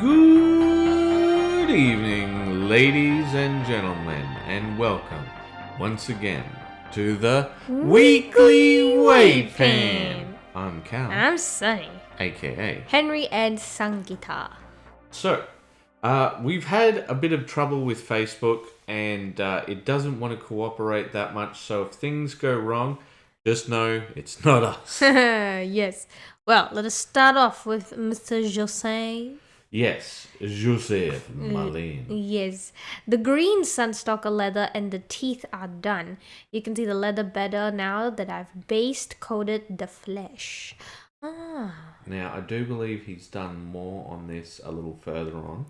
Good evening, ladies and gentlemen, and welcome once again to the Weekly WAYPN. I'm Cal. And I'm Sunny. AKA Henry and Sangita. So, we've had a bit of trouble with Facebook, and it doesn't want to cooperate that much, so if things go wrong, just know it's not us. Yes. Well, let us start off with Mr. Jose. Yes, Joseph Malin. Yes. The green sunstalker leather and the teeth are done. You can see the leather better now that I've based coated the flesh. Now, I do believe he's done more on this a little further on.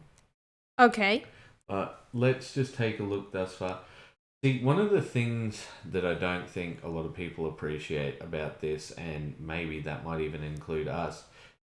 Okay. Let's just take a look thus far. See, one of the things that I don't think a lot of people appreciate about this, and maybe that might even include us,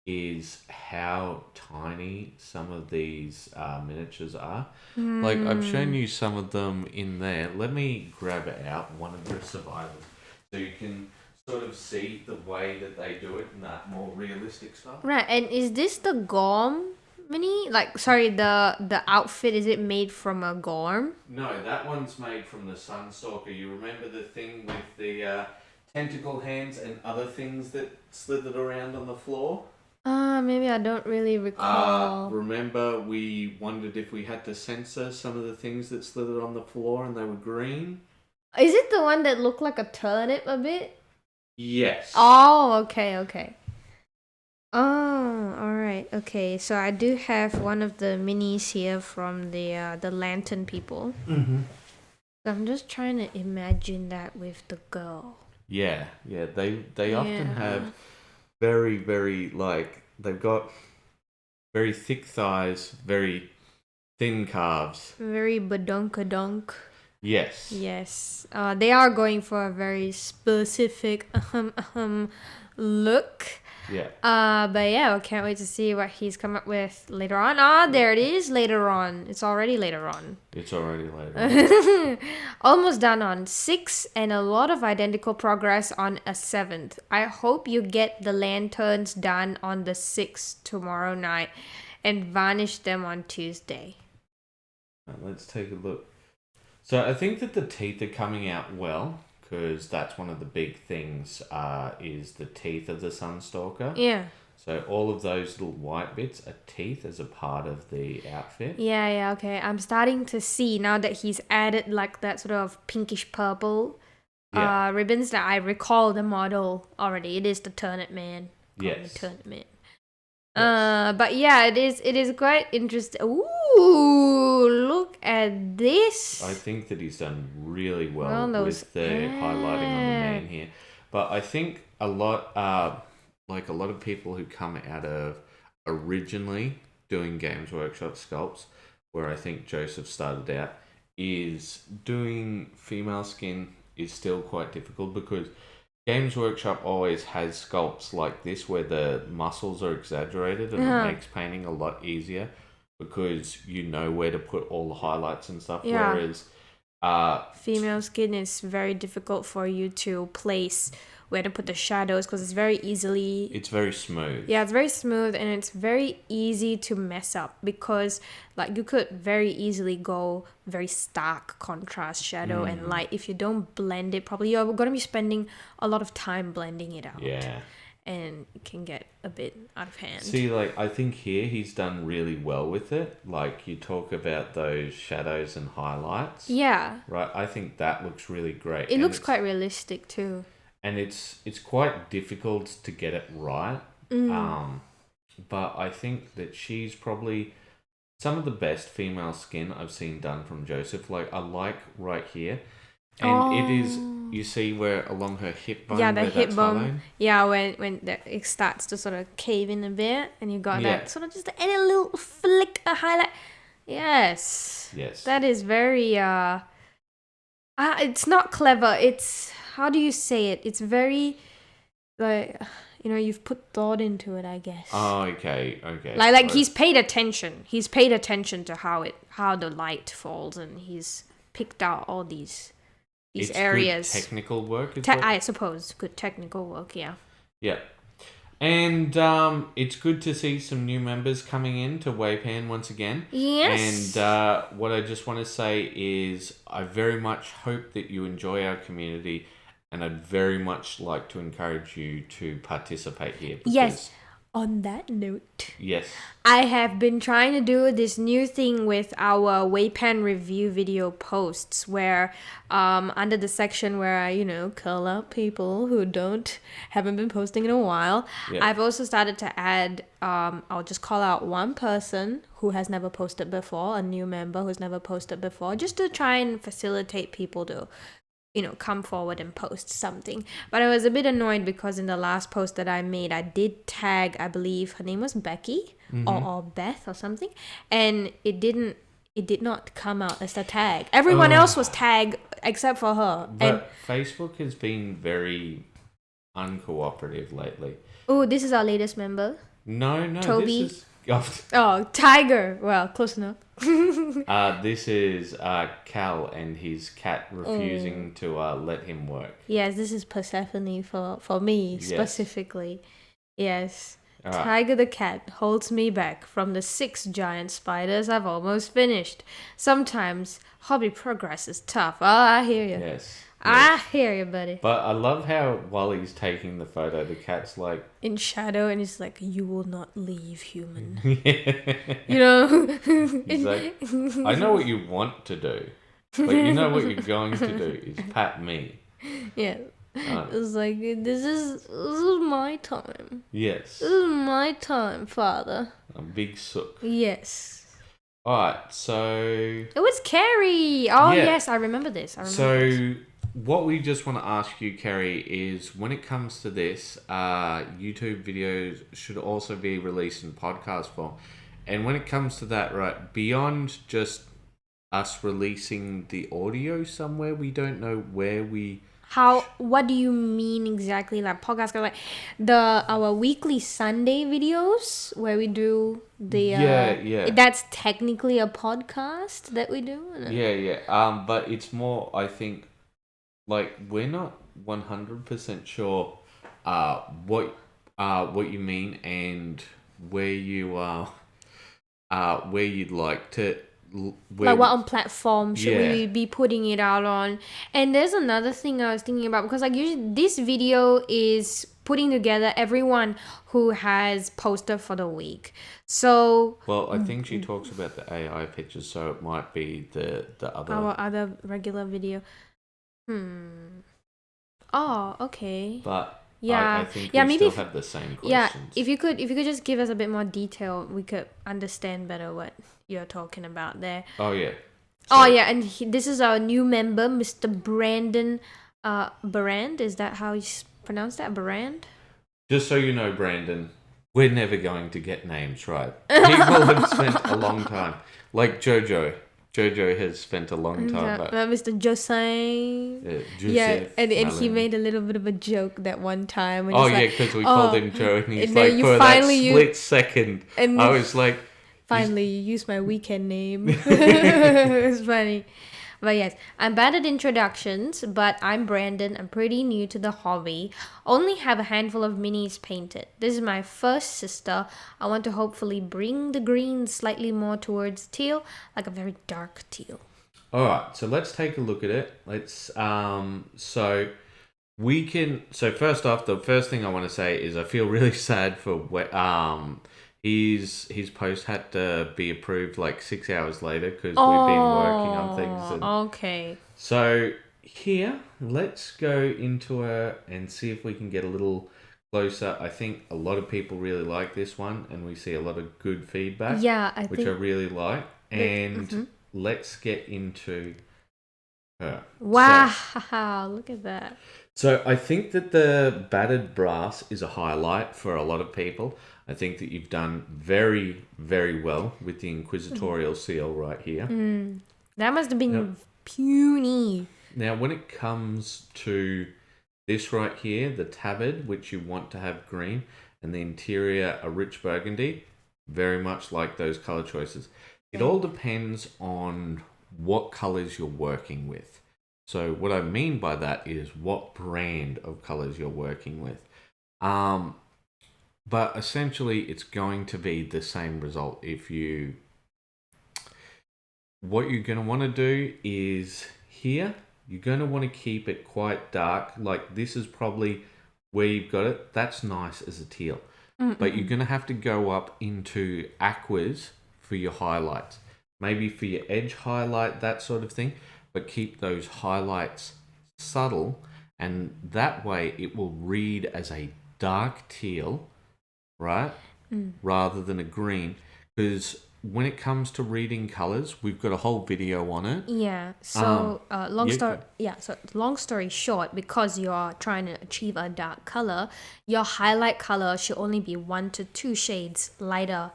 is how tiny some of these miniatures are. Like, I've shown you some of them in there. Let me grab out one of the survivors so you can sort of see the way that they do it in that more realistic style. Right, and is this the Gorm mini? Like, sorry, the outfit, is it made from a Gorm? No, that one's made from the Sunstalker. You remember the thing with the tentacle hands and other things that slithered around on the floor? Maybe I don't really recall. Remember we wondered if we had to censor some of the things that slithered on the floor and they were green? Is it the one that looked like a turnip a bit? Yes. Oh, okay. Oh, alright, okay. So I do have one of the minis here from the lantern people. Mm-hmm. So I'm just trying to imagine that with the girl. Yeah. They often have very, very, like, they've got very thick thighs, very thin calves. Very badonkadonk. Yes. Yes. They are going for a very specific look. Yeah. But yeah, I can't wait to see what he's come up with later on. There it is, later on. It's already later on. It's already later on. Almost done on 6 and a lot of identical progress on a 7th. I hope you get the lanterns done on the 6th tomorrow night and varnish them on Tuesday. Let's take a look. So I think that the teeth are coming out well, because that's one of the big things is the teeth of the Sunstalker. Yeah. So all of those little white bits are teeth as a part of the outfit. Yeah, okay. I'm starting to see now that he's added like that sort of pinkish purple ribbons that I recall the model already. It is the Turnip Man. Yes. The Turnip Man. Yes. But yeah, it is quite interesting. Ooh, look at this. I think that he's done really well with the highlighting on the man here. But I think a lot of people who come out of originally doing Games Workshop sculpts, where I think Joseph started out, is doing female skin is still quite difficult because Games Workshop always has sculpts like this where the muscles are exaggerated and it makes painting a lot easier because you know where to put all the highlights and stuff. Yeah. Whereas female skin is very difficult for you to place where to put the shadows because it's very smooth. Yeah, it's very smooth and it's very easy to mess up because like you could very easily go very stark contrast shadow and light. If you don't blend it properly, you're going to be spending a lot of time blending it out. Yeah. And it can get a bit out of hand. See, like, I think here he's done really well with it. Like, you talk about those shadows and highlights. Yeah. Right? I think that looks really great. It looks quite realistic too. And it's quite difficult to get it right. But I think that she's probably some of the best female skin I've seen done from Joseph. Like, I like right here. And it is, you see where along her hip bone. Yeah, the hip bone. Highlighted? Yeah, when it starts to sort of cave in a bit, and you got that sort of just any little flick, a highlight. Yes. That is very. It's not clever. It's, how do you say it? It's very, like, you've put thought into it, I guess. Oh, okay. Like he's paid attention. He's paid attention to how the light falls, and he's picked out all these areas. Good technical work. I suppose good technical work. Yeah. Yeah. And it's good to see some new members coming in to WAYPN once again. Yes. And what I just want to say is I very much hope that you enjoy our community, and I'd very much like to encourage you to participate here. Yes. On that note, yes, I have been trying to do this new thing with our WAYPN review video posts where under the section where I, call out people who haven't been posting in a while, I've also started to add, I'll just call out one person who has never posted before, a new member who's never posted before, just to try and facilitate people to come forward and post something. But I was a bit annoyed because in the last post that I made, I did tag, I believe her name was Becky or Beth or something, and it did not come out as a tag. Everyone else was tagged except for her. But and Facebook has been very uncooperative lately. Oh, this is our latest member. No, Toby. This is... Oh, Tiger. Well, close enough. This is Cal and his cat refusing to let him work. Yes, this is Persephone for me specifically. Yes. Tiger the cat holds me back from the 6 giant spiders I've almost finished. Sometimes hobby progress is tough. Oh, I hear you. Yes. I hear you, buddy. But I love how while he's taking the photo, the cat's like... in shadow, and he's like, you will not leave, human. He's like, I know what you want to do, but you know what you're going to do is pat me. Yeah. It's like, this is my time. Yes. This is my time, father. A big sook. Yes. Alright, so... it was Carrie! Oh, yes, I remember this. What we just want to ask you, Carrie, is when it comes to this, YouTube videos should also be released in podcast form. And when it comes to that, right, beyond just us releasing the audio somewhere, we don't know where we... what do you mean exactly? Like podcast, like our weekly Sunday videos where we do the that's technically a podcast that we do. But it's more, I think, like we're not 100% sure what you mean and where you where you'd like to. Like what on platform should we be putting it out on? And there's another thing I was thinking about, because like usually this video is putting together everyone who has posted for the week. So I think she talks about the AI pictures, so it might be the other our other regular video. Oh, okay. But I think we maybe still have the same questions. Yeah, if you could just give us a bit more detail, we could understand better what you're talking about there. Oh yeah. And this is our new member, Mr. Brandon Barand. Is that how you pronounce that? Barand? Just so you know, Brandon, we're never going to get names right. People have spent a long time. Like Jojo. Jojo has spent a long time. Mr. Joseph. Yeah, and he made a little bit of a joke that one time. Because we called him Joe, and he's like, for that split second, I was like... finally, you used my weekend name. It's funny. But yes, I'm bad at introductions, but I'm Brandon. I'm pretty new to the hobby. Only have a handful of minis painted. This is my first sister. I want to hopefully bring the green slightly more towards teal, like a very dark teal. Alright, so let's take a look at it. Let's so first off, the first thing I want to say is I feel really sad for his post had to be approved like 6 hours later because we've been working on things. Okay. So here, let's go into her and see if we can get a little closer. I think a lot of people really like this one, and we see a lot of good feedback. Yeah, I really like. And let's get into her. Wow, look at that. So I think that the battered brass is a highlight for a lot of people. I think that you've done very, very well with the inquisitorial seal right here. That must have been puny. Now, when it comes to this right here, the tabard, which you want to have green, and the interior a rich burgundy, very much like those color choices. It all depends on what colors you're working with. So what I mean by that is what brand of colors you're working with. But essentially, it's going to be the same result if you... What you're going to want to do is here, you're going to want to keep it quite dark. Like this is probably where you've got it. That's nice as a teal. But you're going to have to go up into aquas for your highlights. Maybe for your edge highlight, that sort of thing. But keep those highlights subtle. And that way it will read as a dark teal, right? Rather than a green. Because when it comes to reading colors, we've got a whole video on it. Yeah. So long story short, because you're trying to achieve a dark color, your highlight color should only be 1 to 2 shades lighter,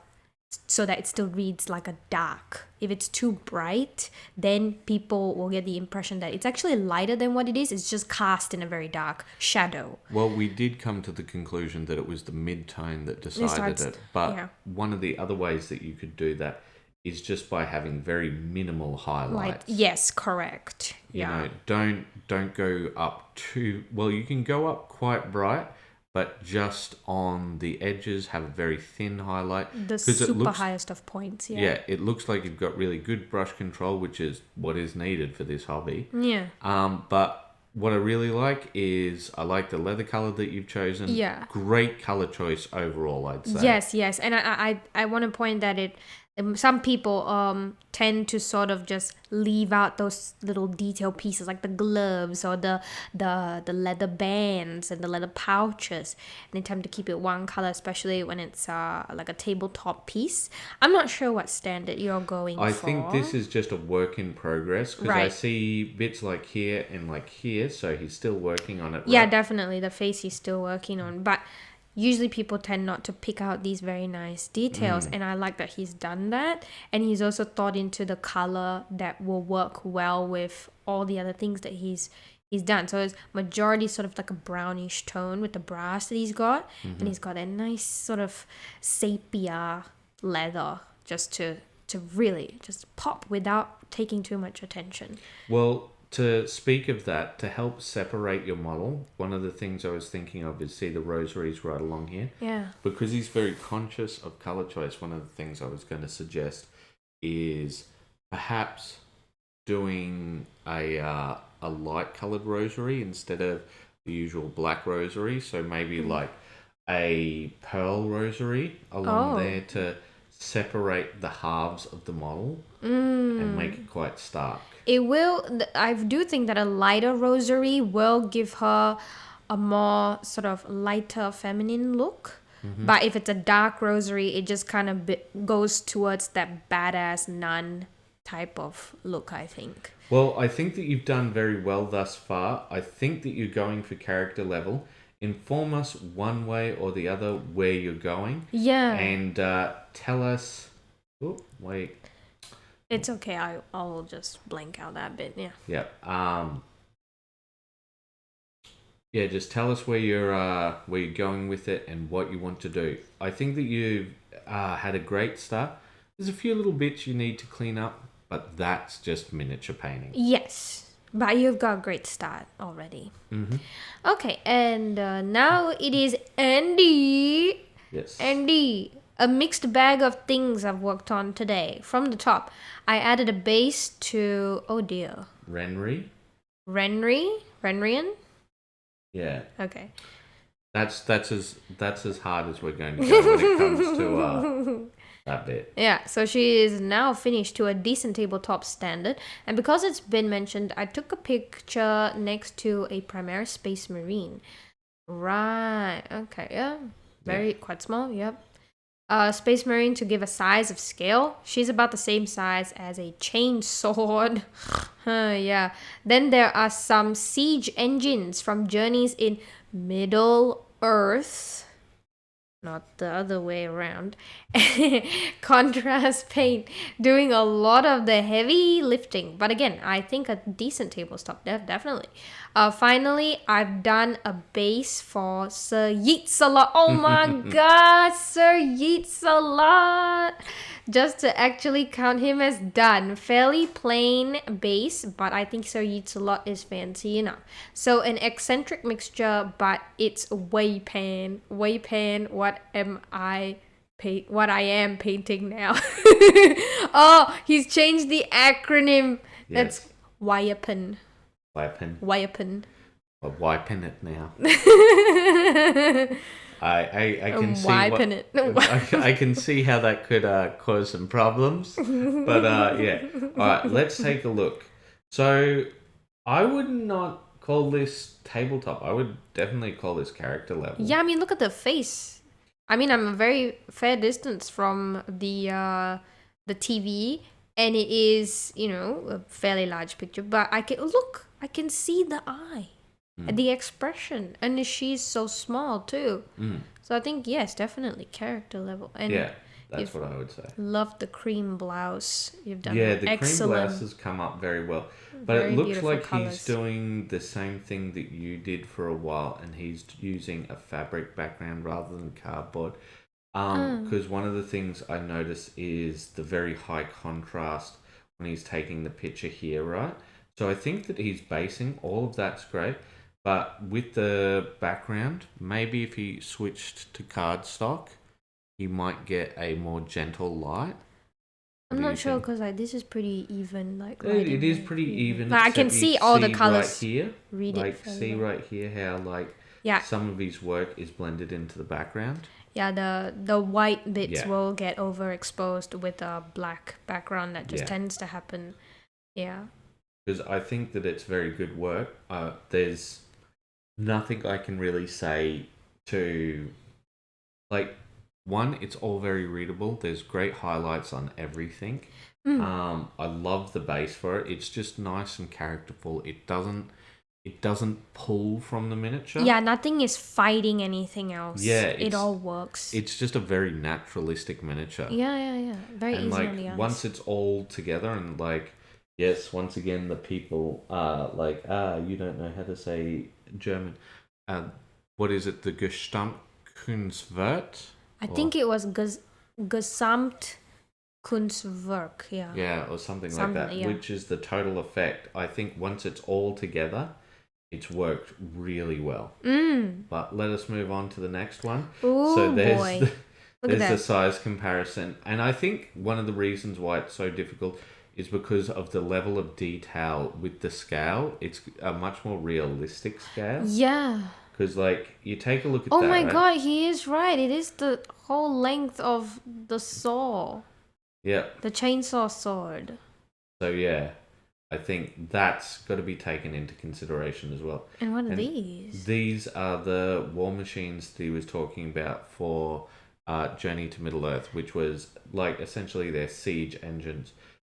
so that it still reads like a dark. If it's too bright, then people will get the impression that it's actually lighter than what it is. It's just cast in a very dark shadow. Well, we did come to the conclusion that it was the mid-tone that decided it. But one of the other ways that you could do that is just by having very minimal highlights. Yes, correct. You know, don't go up too... Well, you can go up quite bright, but just on the edges have a very thin highlight. The super highest of points, Yeah, it looks like you've got really good brush control, which is what is needed for this hobby. Yeah. But what I really like is I like the leather color that you've chosen. Yeah. Great color choice overall, I'd say. Yes. And I want to point that some people tend to sort of just leave out those little detail pieces like the gloves or the leather bands and the leather pouches, and they tend to keep it one color, especially when it's like a tabletop piece. I'm not sure what standard you're going for. I think this is just a work in progress, because I see bits like here and like here, so he's still working on it. Yeah, definitely the face he's still working on, but usually people tend not to pick out these very nice details, and I like that he's done that, and he's also thought into the color that will work well with all the other things that he's done. So it's majority sort of like a brownish tone with the brass that he's got, and he's got a nice sort of sepia leather just to really just pop without taking too much attention. Well, to speak of that, to help separate your model, one of the things I was thinking of is, see the rosaries right along here? Yeah. Because he's very conscious of color choice, one of the things I was going to suggest is perhaps doing a light colored rosary instead of the usual black rosary. So maybe like a pearl rosary along there to separate the halves of the model and make it quite stark. It will. I do think that a lighter rosary will give her a more sort of lighter feminine look. But if it's a dark rosary, it just kind of goes towards that badass nun type of look, I think. Well, I think that you've done very well thus far. I think that you're going for character level. Inform us one way or the other where you're going. Yeah. And tell us... Oh, wait. It's okay. I'll just blank out that bit. Yeah. Yeah. Yeah. Just tell us where you're going with it and what you want to do. I think that you've had a great start. There's a few little bits you need to clean up, but that's just miniature painting. Yes, but you've got a great start already. Okay, and now it is Andy. Yes. Andy. A mixed bag of things I've worked on today. From the top, I added a base to... Oh dear. Renrian? Yeah. Okay. That's as hard as we're going to go when it comes to that bit. Yeah, so she is now finished to a decent tabletop standard. And because it's been mentioned, I took a picture next to a Primaris Space Marine. Right. Okay, yeah. Quite small, yep. Space Marine, to give a size of scale, she's about the same size as a chain sword. Yeah. Then there are some siege engines from Journeys in Middle Earth. Not the other way around. Contrast paint, doing a lot of the heavy lifting. But again, I think a decent tabletop, definitely. Finally, I've done a base for Sir Yeats-a-Lot. Oh my god, Sir Yeats-a-Lot. just to actually count him as done. Fairly plain base, but I think Sir Yeats-a-Lot is fancy enough. So an eccentric mixture, but it's WAYPN. WAYPN, what I am painting now. Oh, he's changed the acronym. Yes. That's WAYPN. WAYPN. WAYPN. I'm wiping it now. I can see I can see how that could cause some problems, but yeah. All right, let's take a look. So I would not call this tabletop. I would definitely call this character level. Yeah, I mean, look at the face. I mean, I'm a very fair distance from the TV, and it is, you know, a fairly large picture, but I can see the eye. The expression, and she's so small too. So I think yes, definitely character level. And yeah, that's what I would say. Love the cream blouse you've done. Yeah, the excellent. Cream blouse has come up very well, but Very it looks like colours. he's doing the same thing that you did for a while, and he's using a fabric background rather than cardboard. Because one of the things I notice is the very high contrast when he's taking the picture here, right? So I think that he's basing, all of that's great. But with the background, maybe if he switched to cardstock, he might get a more gentle light. I'm not sure because this is pretty even. It is pretty even. Like, I can see all the colors. Right here, Read like it. see right here how some of his work is blended into the background. Yeah, the white bits will get overexposed with a black background. That just tends to happen. Yeah. Because I think that it's very good work. There's nothing I can really say to, like, one, it's all very readable. There's great highlights on everything. I love the base for it. It's just nice and characterful. It doesn't pull from the miniature. Yeah, nothing is fighting anything else. Yeah, it all works. It's just a very naturalistic miniature. Yeah. Very easy on the eyes. Once it's all together and yes, once again, the people are like, you don't know how to say German. What is it? The Gesamtkunstwerk? I think it was Gesamtkunstwerk, yeah. Yeah, or something like that, which is the total effect. I think once it's all together, it's worked really well. But let us move on to the next one. Ooh, so there's the size comparison. And I think one of the reasons why it's so difficult is because of the level of detail with the scale. It's a much more realistic scale. Yeah. Because, you take a look at that. Oh my God, he is right. It is the whole length of the saw. Yeah. The chainsaw sword. So, yeah, I think that's got to be taken into consideration as well. And what are these? These are the war machines that he was talking about for Journey to Middle-earth, which was, essentially their siege engines.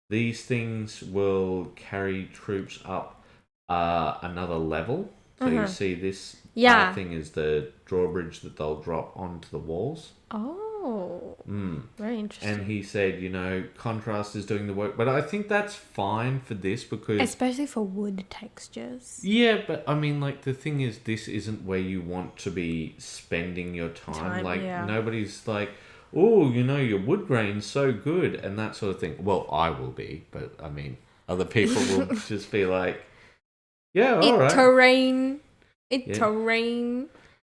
These things will carry troops up another level. So you see this thing is the drawbridge that they'll drop onto the walls. Oh. Very interesting. And he said, contrast is doing the work. But I think that's fine for this because... Especially for wood textures. Yeah, but I mean, the thing is, this isn't where you want to be spending your time. Nobody's like... oh, your wood grain's so good, and that sort of thing. Well, I will be, but I mean, other people will just be like, yeah, all right. Terrain.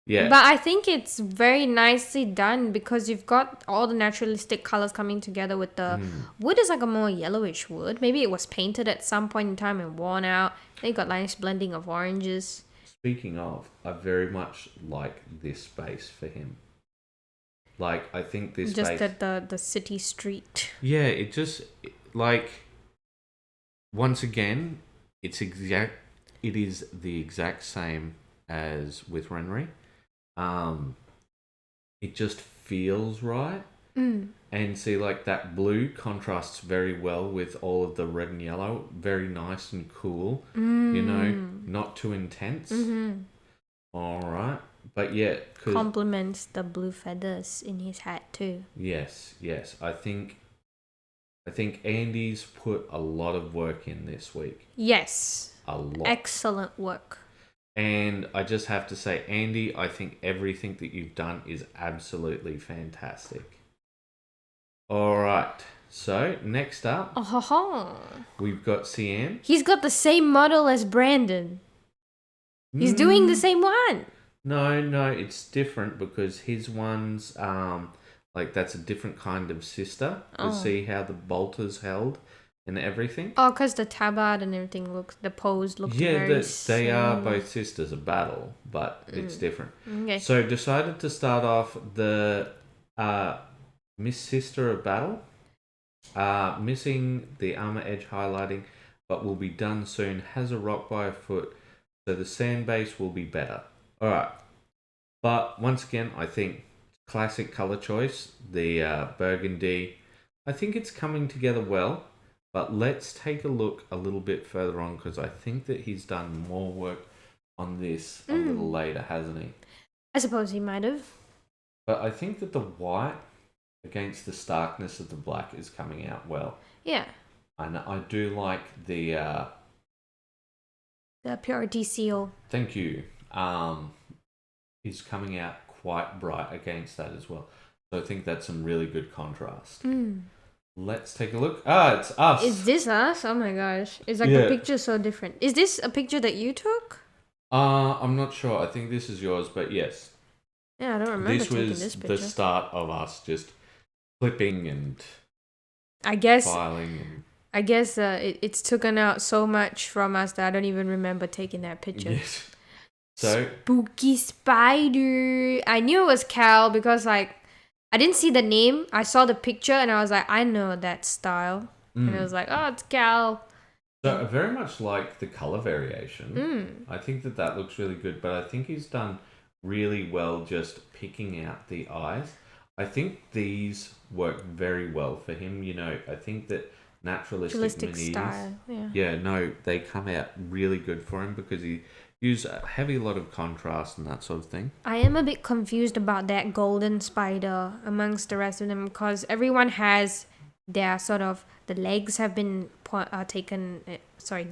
Yeah. But I think it's very nicely done because you've got all the naturalistic colors coming together with the wood is like a more yellowish wood. Maybe it was painted at some point in time and worn out. Then you got nice blending of oranges. Speaking of, I very much like this space for him. I think this just space... at the city street. Yeah, it just once again, it is the exact same as with Renry. It just feels right. And see, that blue contrasts very well with all of the red and yellow. Very nice and cool. Not too intense. All right. But yeah, complements the blue feathers in his hat too. Yes. I think Andy's put a lot of work in this week. Yes. A lot. Excellent work. And I just have to say, Andy, I think everything that you've done is absolutely fantastic. All right. So next up, we've got Cian. He's got the same model as Brandon. He's doing the same one. No, it's different because his one's like that's a different kind of sister. You see how the bolt is held and everything. Oh, because the tabard and everything the pose looks very they are both sisters of battle, but it's different. Okay. So decided to start off the Miss Sister of Battle. Missing the armor edge highlighting, but will be done soon. Has a rock by a foot, so the sand base will be better. Alright. But once again, I think classic color choice, the burgundy. I think it's coming together well, but let's take a look a little bit further on because I think that he's done more work on this a little later, hasn't he? I suppose he might have. But I think that the white against the starkness of the black is coming out well. Yeah. And I do like the purity seal. Thank you. Is coming out quite bright against that as well. So I think that's some really good contrast. Let's take a look. It's us. Is this us? Oh my gosh. It's like the picture's so different. Is this a picture that you took? I'm not sure. I think this is yours, but yes. Yeah, I don't remember taking this picture. This was the start of us just clipping and filing. And... I guess it's taken out so much from us that I don't even remember taking that picture. Yes. So spooky spider. I knew it was Cal because like I didn't see the name. I saw the picture and I was like, I know that style. And I was like, oh, it's Cal. So I very much like the color variation. I think that looks really good, but I think he's done really well just picking out the eyes. I think these work very well for him. You know, I think that naturalistic minis, style. They come out really good for him because he used a heavy lot of contrast and that sort of thing. I am a bit confused about that golden spider amongst the rest of them because everyone has their sort of the legs have been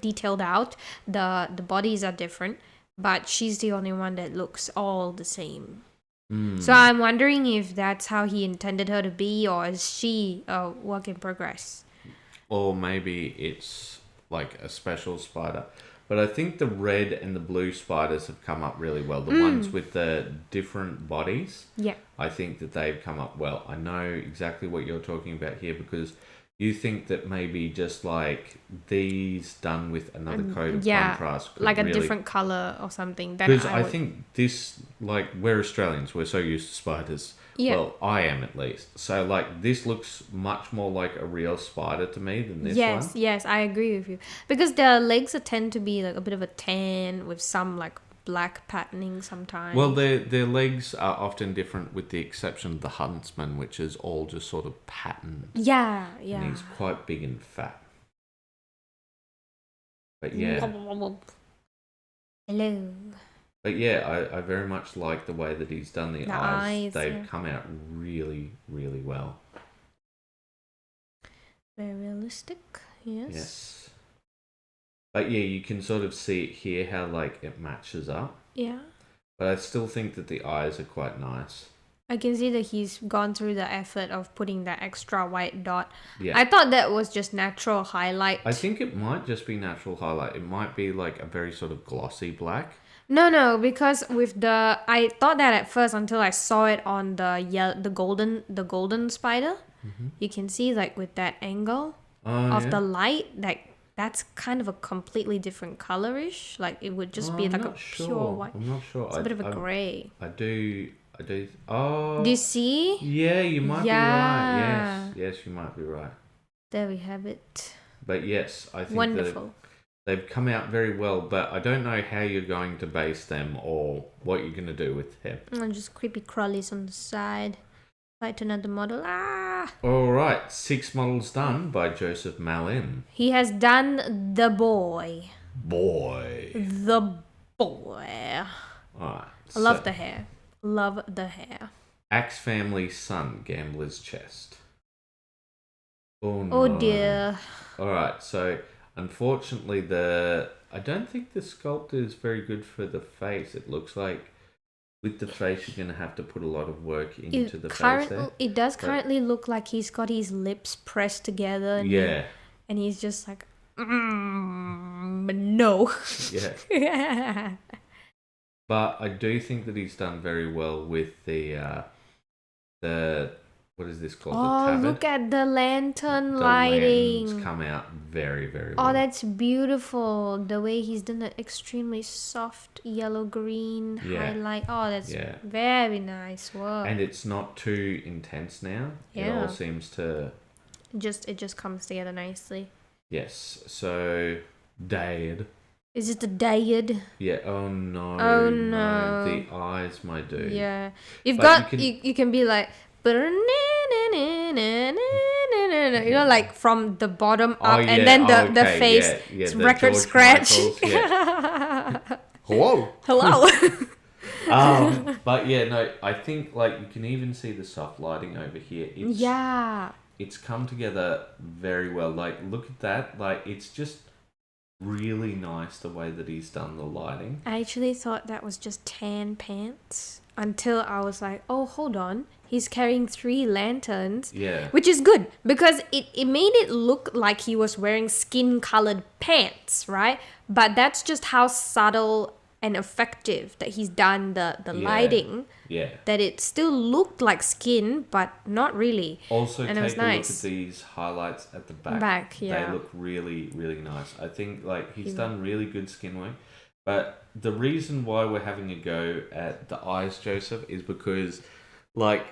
detailed out. The bodies are different, but she's the only one that looks all the same. So I'm wondering if that's how he intended her to be, or is she a work in progress? Or maybe it's like a special spider. But I think the red and the blue spiders have come up really well. The ones with the different bodies. Yeah. I think that they've come up well. I know exactly what you're talking about here because you think that maybe just like these done with another coat of contrast. Like a different colour or something. Because I think this, like, we're Australians, we're so used to spiders. Yeah. Well, I am at least. So, like, this looks much more like a real spider to me than this one. Yes, I agree with you. Because their legs tend to be like a bit of a tan with some like black patterning sometimes. Well, their legs are often different with the exception of the huntsman, which is all just sort of patterned. Yeah. And he's quite big and fat. But yeah. Hello. But yeah, I very much like the way that he's done the eyes. They've come out really, really well. Very realistic, yes. But yeah, you can sort of see it here how like it matches up. Yeah. But I still think that the eyes are quite nice. I can see that he's gone through the effort of putting that extra white dot. Yeah. I thought that was just natural highlight. I think it might just be natural highlight. It might be like a very sort of glossy black. No, because with I thought that at first until I saw it on the golden spider. You can see like with that angle of the light, like that's kind of a completely different colorish. Like it would just be like a pure white. I'm not sure. It's a bit of a grey. I do. Oh. Do you see? Yeah, you might be right. Yes, you might be right. There we have it. But yes, I think wonderful. They've come out very well, but I don't know how you're going to base them or what you're going to do with him. And just creepy crawlies on the side. Fight another model. All right, 6 models done by Joseph Malin. He has done the boy. The boy. All right. I love the hair. Love the hair. Axe Family Son, Gambler's Chest. Oh no. Oh dear. All right, so unfortunately I don't think the sculpt is very good for the face. It looks like with the face, you're going to have to put a lot of work into the face there. It does currently look like he's got his lips pressed together. And he's just like, no. Yeah. But I do think that he's done very well with the what is this called? Oh, look at the lantern lighting. The lanterns come out very, very well. Oh, that's beautiful. The way he's done the extremely soft yellow-green highlight. Oh, that's very nice work. And it's not too intense now. Yeah. It all seems to... It just comes together nicely. Yes. So, Dad. Is it the Dad? Yeah. Oh, no. Oh, no. The eyes, my dude. Yeah. You can be like... You know, like from the bottom up, and then the face the record George scratch. Hello. Hello. But yeah, no, I think like you can even see the soft lighting over here. It's come together very well. Like, look at that. Like, it's just really nice the way that he's done the lighting. I actually thought that was just tan pants until I was like, oh, hold on. He's carrying 3 lanterns. Yeah. Which is good because it made it look like he was wearing skin-colored pants, right? But that's just how subtle and effective that he's done the lighting. Yeah. That it still looked like skin, but not really. Also, and take a look at these highlights at the back. They look really, really nice. I think like he's done really good skin work. But the reason why we're having a go at the eyes, Joseph, is because like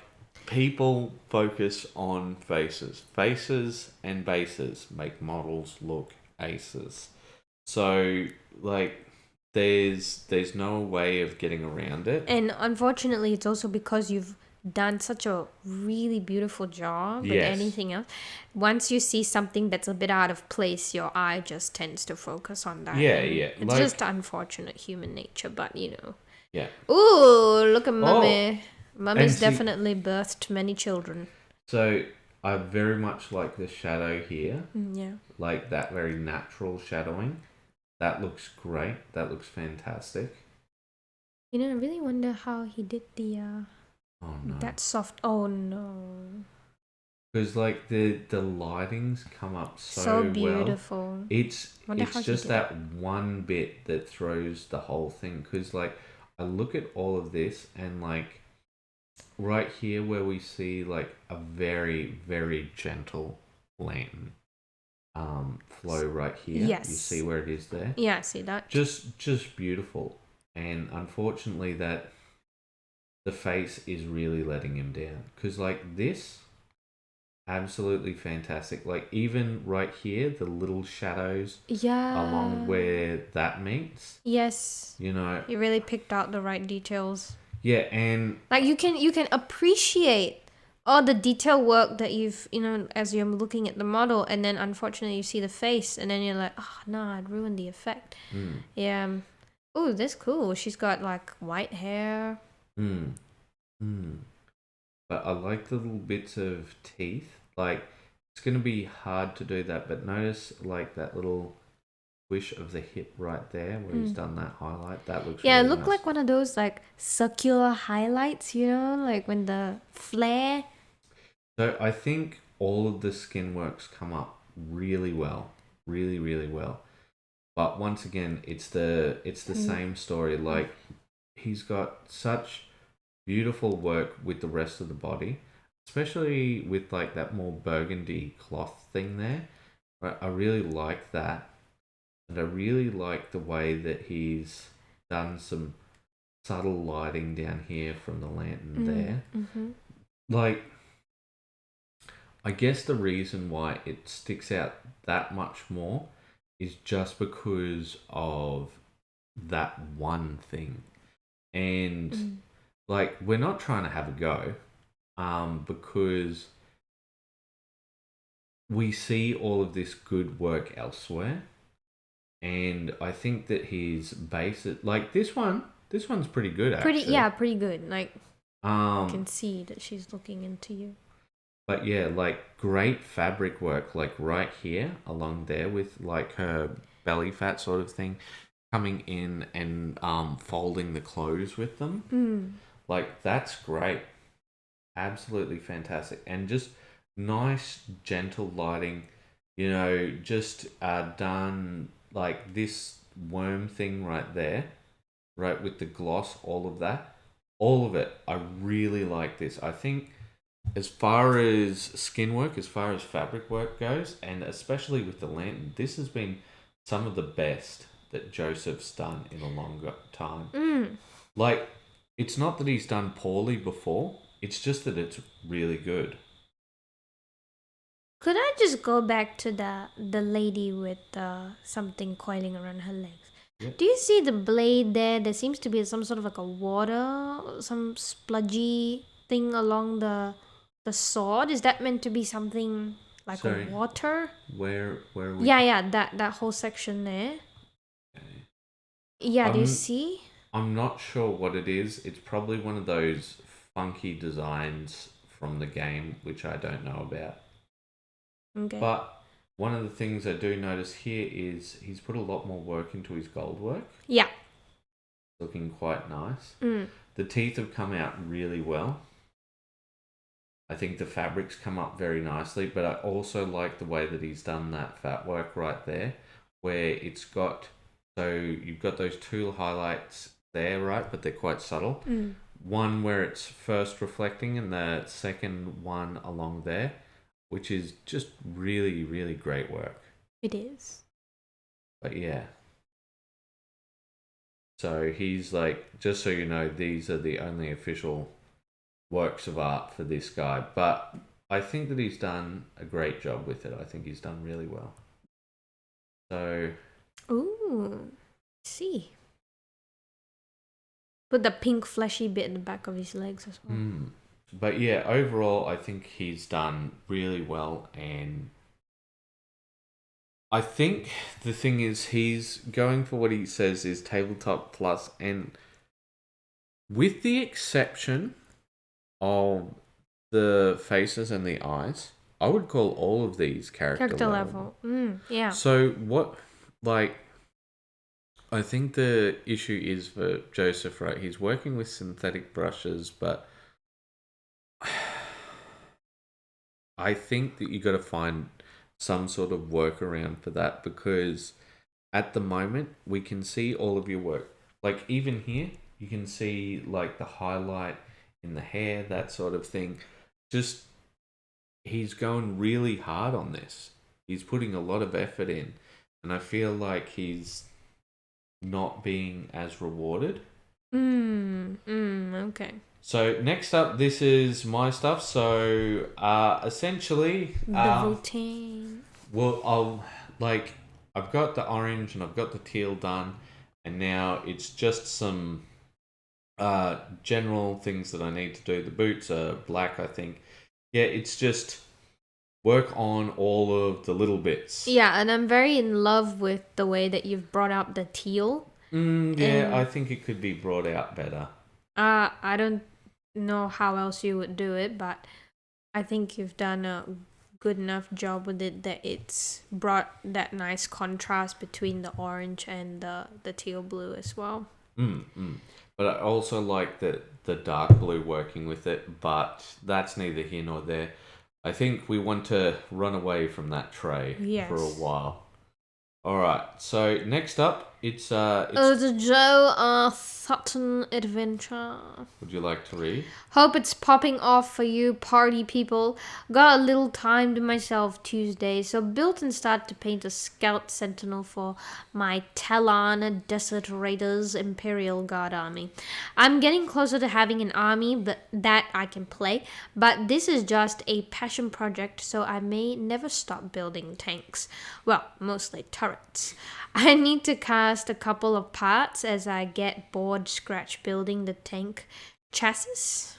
people focus on faces. Faces and bases make models look aces. So like there's no way of getting around it. And unfortunately, it's also because you've done such a really beautiful job with anything else. Once you see something that's a bit out of place, your eye just tends to focus on that. Yeah. It's just unfortunate human nature, but you know. Yeah. Ooh, look at Mummy. Mummy's definitely birthed many children. So I very much like the shadow here. Yeah. Like that very natural shadowing. That looks great. That looks fantastic. You know, I really wonder how he did the oh no. That soft no. Because like the lighting's come up so beautiful. Well. It's just that one bit that throws the whole thing. Because like I look at all of this and like right here where we see like a very, very gentle lantern flow right here. Yes. You see where it is there? Yeah, I see that. Just beautiful. And unfortunately that the face is really letting him down. Because like this, absolutely fantastic. Like even right here, the little shadows along where that meets. Yes. You know. You really picked out the right details. Yeah, and like you can appreciate all the detail work that you've, you know, as you're looking at the model, and then unfortunately you see the face and then you're like, oh no, I'd ruined the effect. Yeah. Oh, that's cool. She's got like white hair. But I like the little bits of teeth. Like it's gonna be hard to do that, but notice like that little swish of the hip right there where he's done that highlight. That looks really it looked nice. like one of those like circular highlights, you know, like when the flare. So I think all of the skin works come up really well, really, really well. But once again, it's the same story. Like he's got such beautiful work with the rest of the body, especially with like that more burgundy cloth thing there. Right, I really like that, and I really like the way that he's done some subtle lighting down here from the lantern there. Like, I guess the reason why it sticks out that much more is just because of that one thing. And like, we're not trying to have a go, because we see all of this good work elsewhere. And I think that his base, like this one's pretty good actually. Pretty good. Like, you can see that she's looking into you. But yeah, like great fabric work, like right here along there with like her belly fat sort of thing. coming in and folding the clothes with them. Like, that's great. Absolutely fantastic. And just nice, gentle lighting. You know, just done like this worm thing right there, right, with the gloss, all of that. All of it. I really like this. I think as far as skin work, as far as fabric work goes, and especially with the lantern, this has been some of the best that Joseph's done in a longer time. Like, it's not that he's done poorly before, it's just that it's really good. Could I just go back to the lady with something coiling around her legs? Yeah. Do you see the blade there? There seems to be some sort of like a water, some spludgy thing along the sword. Is that meant to be something like a water? Where we? Yeah, that whole section there. Okay. Yeah, do you see? I'm not sure what it is. It's probably one of those funky designs from the game, which I don't know about. Okay. But one of the things I do notice here is he's put a lot more work into his gold work. Yeah. Looking quite nice. The teeth have come out really well. I think the fabrics come up very nicely, but I also like the way that he's done that fat work right there, where it's got, so you've got those two highlights there, right, but they're quite subtle. One where it's first reflecting and the second one along there, which is just really, really great work. It is. But yeah. So he's like, just so you know, these are the only official works of art for this guy. But I think that he's done a great job with it. I think he's done really well. So. Ooh, see. Put the pink fleshy bit in the back of his legs as well. But yeah, overall, I think he's done really well. And I think the thing is, he's going for what he says is tabletop plus. And with the exception of the faces and the eyes, I would call all of these character level. Yeah. So what, like, I think the issue is for Joseph, right? He's working with synthetic brushes, but I think that you got to find some sort of workaround for that, because at the moment we can see all of your work. Like, even here, you can see like the highlight in the hair, that sort of thing. Just, he's going really hard on this. He's putting a lot of effort in, and I feel like he's not being as rewarded. Okay. So next up, this is my stuff. So essentially, the routine. Well, I've got the orange and I've got the teal done, and now it's just some general things that I need to do. The boots are black, I think. Yeah, it's just work on all of the little bits. Yeah, and I'm very in love with the way that you've brought out the teal. Yeah, I think it could be brought out better. I don't know how else you would do it, but I think you've done a good enough job with it that it's brought that nice contrast between the orange and the teal blue as well. But I also like the dark blue working with it, but that's neither here nor there. I think we want to run away from that tray for a while. All right, so next up, it's the Joe Sutton adventure. Would you like to read? Hope it's popping off for you party people. Got a little time to myself Tuesday, so built and started to paint a scout sentinel for my Talon Desert Raiders Imperial Guard army. I'm getting closer to having an army that I can play, but this is just a passion project, so I may never stop building tanks. Well, mostly turrets. I need to cast a couple of parts as I get bored scratch building the tank chassis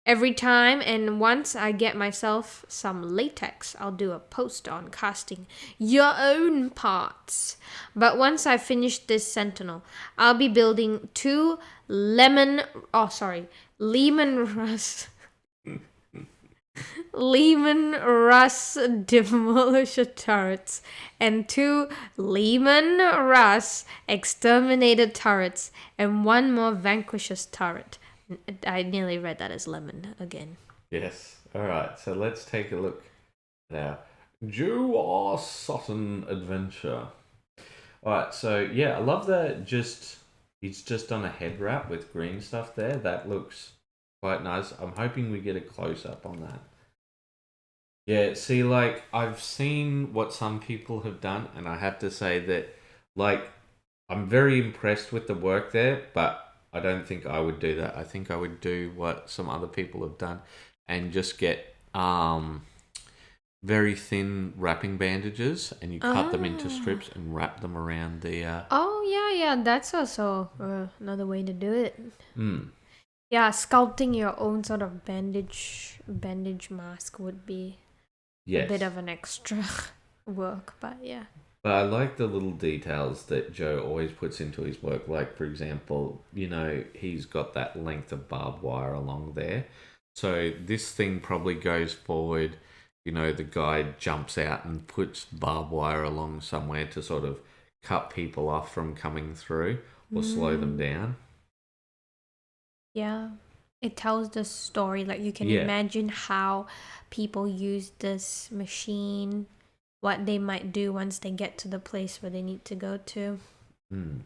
every time, and once I get myself some latex, I'll do a post on casting your own parts. But once I finish this sentinel, I'll be building 2 Lehman Russ Lehman Russ demolisher turrets and 2 Lehman Russ exterminated turrets and 1 more vanquishes turret. I nearly read that as lemon again. Yes. All right. So let's take a look at our Joe R. Sutton adventure. All right. So yeah, I love that. He's just done a head wrap with green stuff there. That looks quite nice. I'm hoping we get a close up on that. Yeah, see, like, I've seen what some people have done, and I have to say that, like, I'm very impressed with the work there, but I don't think I would do that. I think I would do what some other people have done and just get very thin wrapping bandages, and you cut them into strips and wrap them around the... Oh, yeah, that's also another way to do it. Yeah, sculpting your own sort of bandage mask would be... Yes. A bit of an extra work, but yeah. But I like the little details that Joe always puts into his work. Like, for example, you know, he's got that length of barbed wire along there. So this thing probably goes forward, you know, the guy jumps out and puts barbed wire along somewhere to sort of cut people off from coming through or slow them down. Yeah. It tells the story, like you can imagine how people use this machine, what they might do once they get to the place where they need to go to. And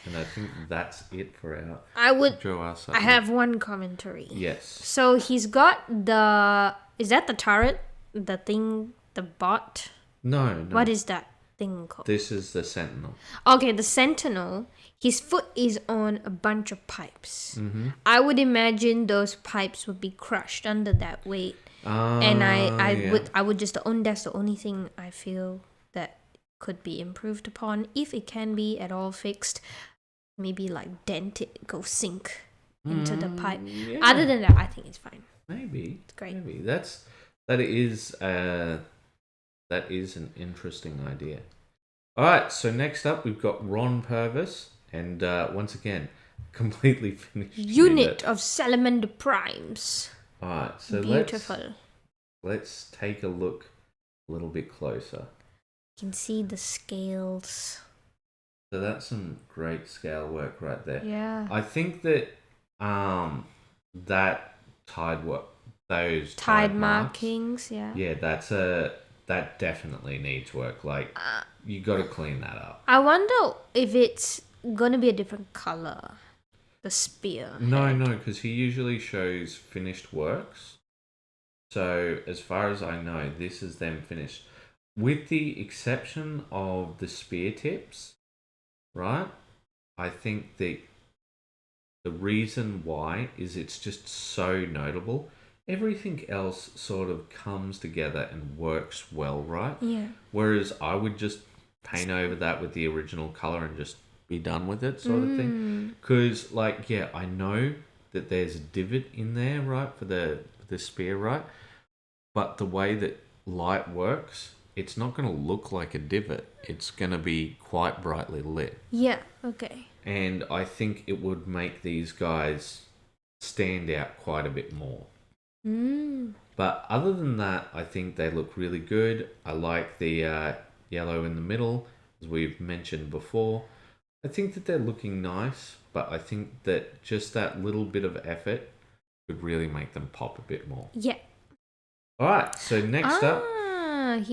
I think that's it for our I have one commentary. Yes. So he's got is that the turret? The thing, the bot? No. What is that thing called? This is the Sentinel. Okay, the Sentinel. His foot is on a bunch of pipes. I would imagine those pipes would be crushed under that weight. And I would just that's the only thing I feel that could be improved upon, if it can be at all fixed. Maybe like dent it, go sink into the pipe. Yeah. Other than that, I think it's fine. Maybe it's great. Maybe that is an interesting idea. All right, so next up we've got Ron Purvis. And once again, completely finished unit of salamander primes. All right, so beautiful. Let's take a look a little bit closer. You can see the scales. So that's some great scale work right there. Yeah. I think that that those tide markings, yeah, that definitely needs work. Like you got to clean that up. I wonder if it's gonna be a different color, the spear. No, because he usually shows finished works. So as far as I know, this is them finished, with the exception of the spear tips, right? I think the reason why is it's just so notable. Everything else sort of comes together and works well, right? Yeah. Whereas I would just paint over that with the original color and just be done with it, sort of thing. Because, like, yeah, I know that there's a divot in there, right, for the spear, right? But the way that light works, it's not going to look like a divot. It's going to be quite brightly lit. Yeah, okay. And I think it would make these guys stand out quite a bit more. But other than that, I think they look really good. I like the yellow in the middle, as we've mentioned before. I think that they're looking nice, but I think that just that little bit of effort would really make them pop a bit more. Yeah. All right, so next up,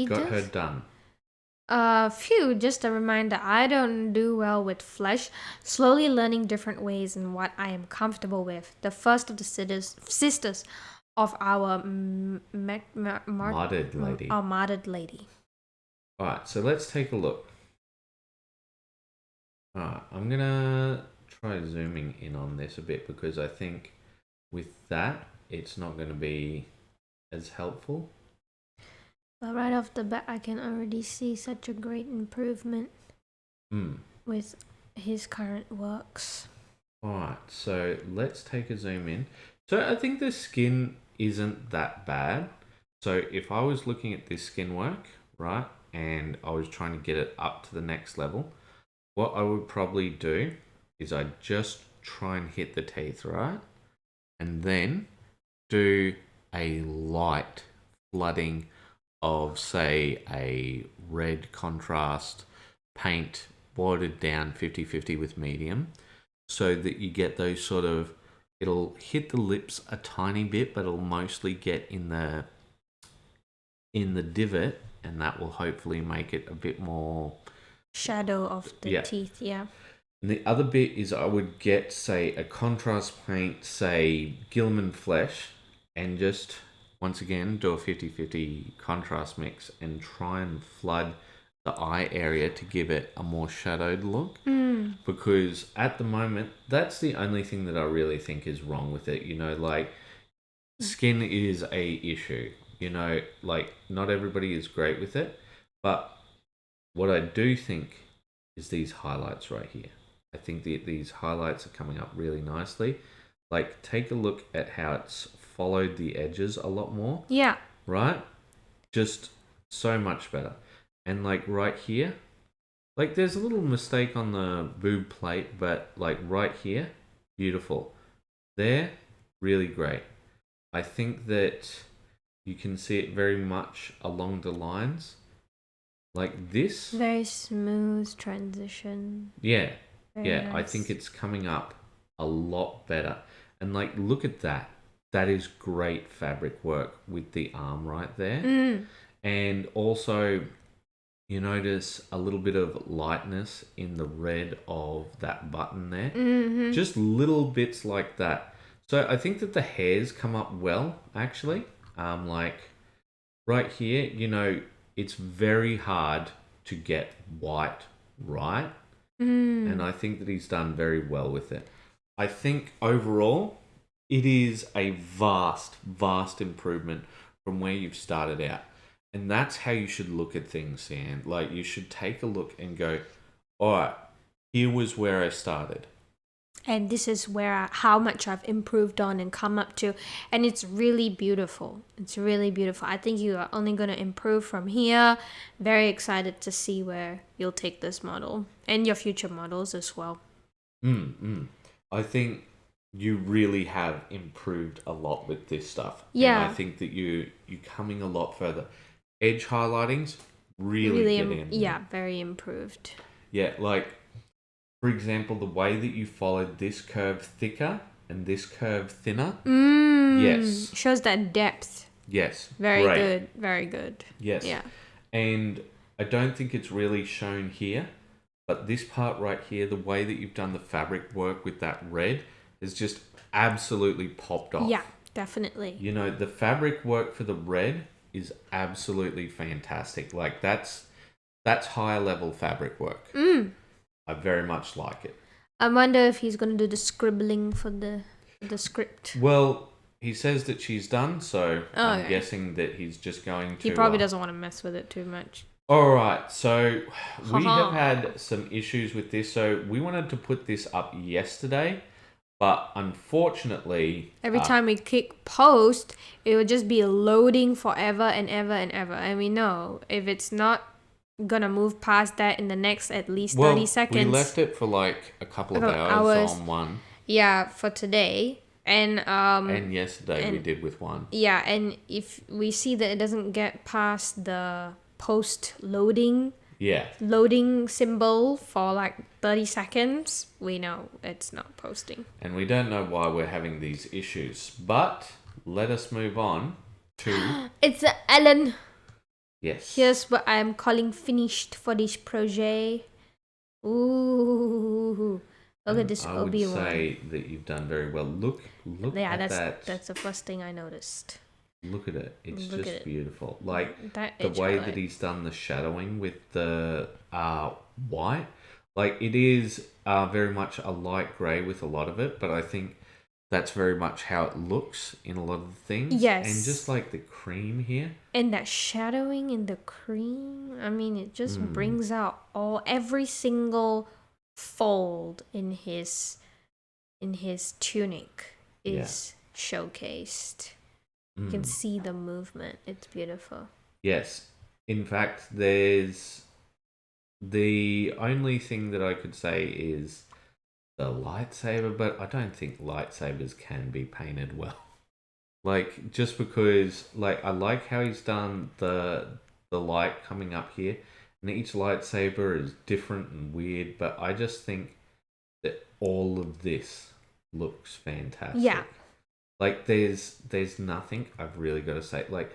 got her done. Just a reminder, I don't do well with flesh. Slowly learning different ways and what I am comfortable with. The first of the sisters of our modded lady. Our modded lady. All right, so let's take a look. All right, I'm going to try zooming in on this a bit because I think with that, it's not going to be as helpful. But right off the bat, I can already see such a great improvement with his current works. All right, so let's take a zoom in. So I think the skin isn't that bad. So if I was looking at this skin work, right, and I was trying to get it up to the next level, what I would probably do is I'd just try and hit the teeth, right? And then do a light flooding of, say, a red contrast paint watered down 50-50 with medium, so that you get those sort of, it'll hit the lips a tiny bit, but it'll mostly get in the divot, and that will hopefully make it a bit more shadow of the teeth. Yeah. And the other bit is I would get, say, a contrast paint, say Gilman Flesh, and just once again do a 50-50 contrast mix and try and flood the eye area to give it a more shadowed look. Because at the moment, that's the only thing that I really think is wrong with it. You know, like, skin is a issue. You know, like, not everybody is great with it. But what I do think is these highlights right here. I think that these highlights are coming up really nicely. Like, take a look at how it's followed the edges a lot more. Yeah. Right? Just so much better. And like right here, like there's a little mistake on the boob plate, but like right here, beautiful. There, really great. I think that you can see it very much along the lines. Like this. Very smooth transition. Yeah. Very nice. I nice. think it's coming up a lot better. And like, look at that. That is great fabric work with the arm right there. And also, you notice a little bit of lightness in the red of that button there. Just little bits like that. So I think that the hairs come up well, actually. Like right here, you know, it's very hard to get white right. And I think that he's done very well with it. I think overall, it is a vast, vast improvement from where you've started out. And that's how you should look at things, Sam. Like, you should take a look and go, all right, here was where I started. And this is how much I've improved on and come up to. And it's really beautiful. It's really beautiful. I think you are only going to improve from here. Very excited to see where you'll take this model and your future models as well. I think you really have improved a lot with this stuff. Yeah. And I think that you're coming a lot further. Edge highlightings, really get in. Yeah, very improved. Yeah, like, for example, the way that you followed this curve thicker and this curve thinner. Yes. Shows that depth. Yes. Very good. Very good. Yes. Yeah. And I don't think it's really shown here, but this part right here, the way that you've done the fabric work with that red has just absolutely popped off. Yeah, definitely. You know, the fabric work for the red is absolutely fantastic. Like, that's higher level fabric work. I very much like it. I wonder if he's going to do the scribbling for the script. Well, he says that she's done, so I'm guessing that he's just going to... He probably doesn't want to mess with it too much. All right, so we have had some issues with this. So we wanted to put this up yesterday, but unfortunately... Every time we click post, it would just be loading forever and ever and ever. And we know if it's not gonna move past that in the next at least 30 seconds. We left it for like a couple of hours on one. Yeah, for today. And yesterday we did with one. Yeah, and if we see that it doesn't get past the post loading symbol for like 30 seconds, we know it's not posting. And we don't know why we're having these issues, but let us move on to... It's Ellen. Yes. Here's what I'm calling finished for this project. Ooh. Look at this Obi-Wan. I would say that you've done very well. Look at that. That's the first thing I noticed. Look at it. It's just beautiful. Like, the way that he's done the shadowing with the white. Like, it is very much a light grey with a lot of it, but I think that's very much how it looks in a lot of things. Yes. And just like the cream here. And that shadowing in the cream, I mean, it just brings out every single fold in his tunic is showcased. You can see the movement. It's beautiful. Yes. In fact, there's the only thing that I could say is the lightsaber, but I don't think lightsabers can be painted well. Like, just because, like, I like how he's done the light coming up here, and each lightsaber is different and weird, but I just think that all of this looks fantastic. Yeah. Like, there's nothing I've really got to say. Like,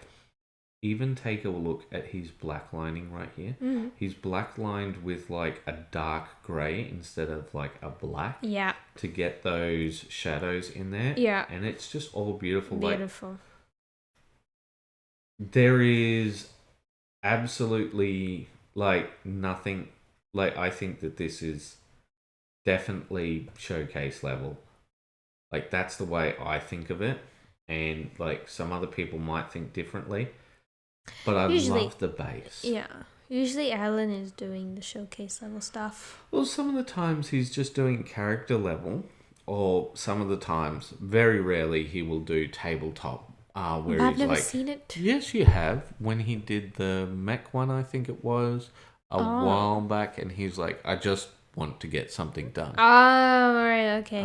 even take a look at his black lining right here. Mm. He's black lined with like a dark grey instead of like a black. Yeah. To get those shadows in there. Yeah. And it's just all beautiful. Beautiful. Like, there is absolutely like nothing. Like, I think that this is definitely showcase level. Like, that's the way I think of it. And like, some other people might think differently. But I love the base. Yeah. Usually Alan is doing the showcase level stuff. Well, some of the times he's just doing character level. Or some of the times, very rarely, he will do tabletop. Where I've he's never like, seen it. Yes, you have. When he did the mech one, I think it was, a while back. And he's like, I just want to get something done. Oh, alright, okay.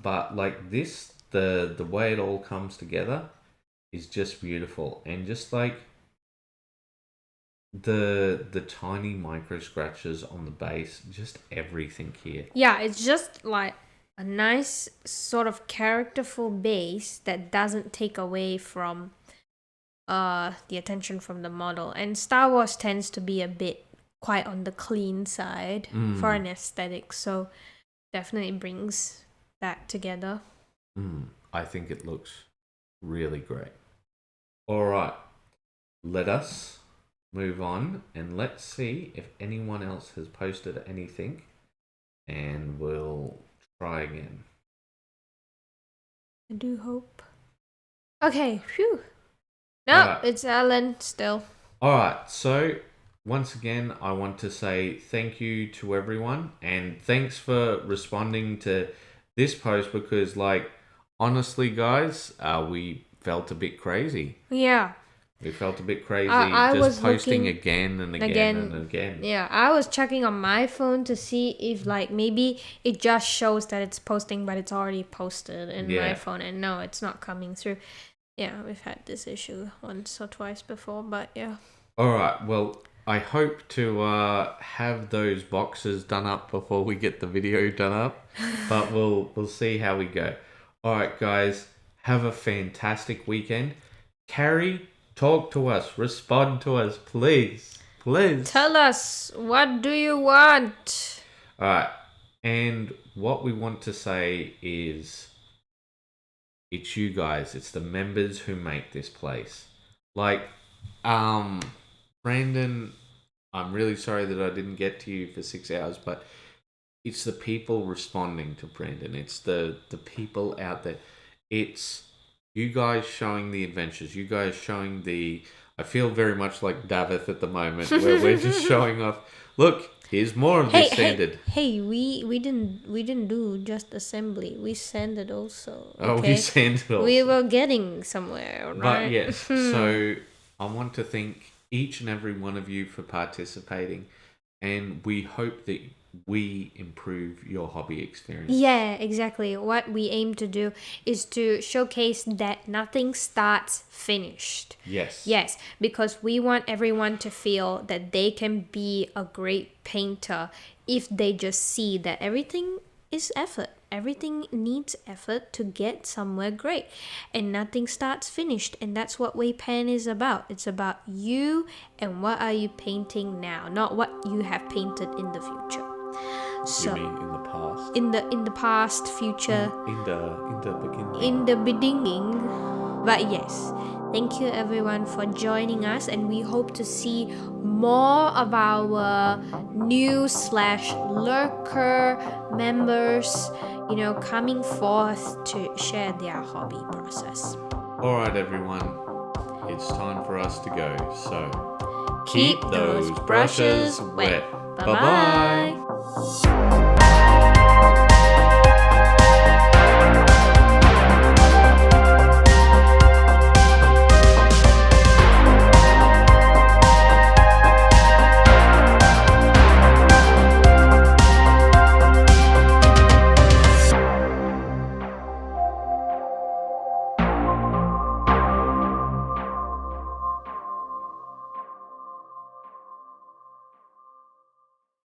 But like this, the way it all comes together is just beautiful. And just like the tiny micro scratches on the base, just everything here. Yeah, it's just like a nice sort of characterful base that doesn't take away from the attention from the model. And Star Wars tends to be a bit quite on the clean side for an aesthetic, so definitely brings that together. I think it looks really great. All right, let us move on and let's see if anyone else has posted anything, and we'll try again. I do hope. Okay, phew. No, it's Alan still. All right, so once again, I want to say thank you to everyone, and thanks for responding to this post, because like, honestly guys, we felt a bit crazy. Yeah. We felt a bit crazy I just was posting looking again and again. Yeah, I was checking on my phone to see if like maybe it just shows that it's posting, but it's already posted in my phone, and no, it's not coming through. Yeah, we've had this issue once or twice before, but yeah. All right, well, I hope to have those boxes done up before we get the video done up, but we'll see how we go. All right, guys, have a fantastic weekend. Carrie, talk to us, respond to us, please. Tell us, what do you want? All right, and what we want to say is, it's you guys, it's the members who make this place. Like, Brandon, I'm really sorry that I didn't get to you for 6 hours, but it's the people responding to Brandon. It's the people out there. It's you guys showing the adventures. You guys showing the... I feel very much like Davith at the moment, where we're just showing off. Look, here's more of this sanded. Hey, we didn't do just assembly. We sanded also. Okay? Oh, we sanded also. We were getting somewhere, right? But yes, so I want to thank each and every one of you for participating, and we hope that we improve your hobby experience. Yeah, exactly. What we aim to do is to showcase that nothing starts finished. Yes, because we want everyone to feel that they can be a great painter if they just see that everything is effort. Everything needs effort to get somewhere great, and nothing starts finished. And that's what WAYPN is about. It's about you and what are you painting now, not what you have painted in the future. So, you mean in the past? In the past, future. In the beginning. In the beginning. But yes, thank you everyone for joining us, and we hope to see more of our new / lurker members, coming forth to share their hobby process. All right, everyone, it's time for us to go. So keep those brushes wet. Bye-bye.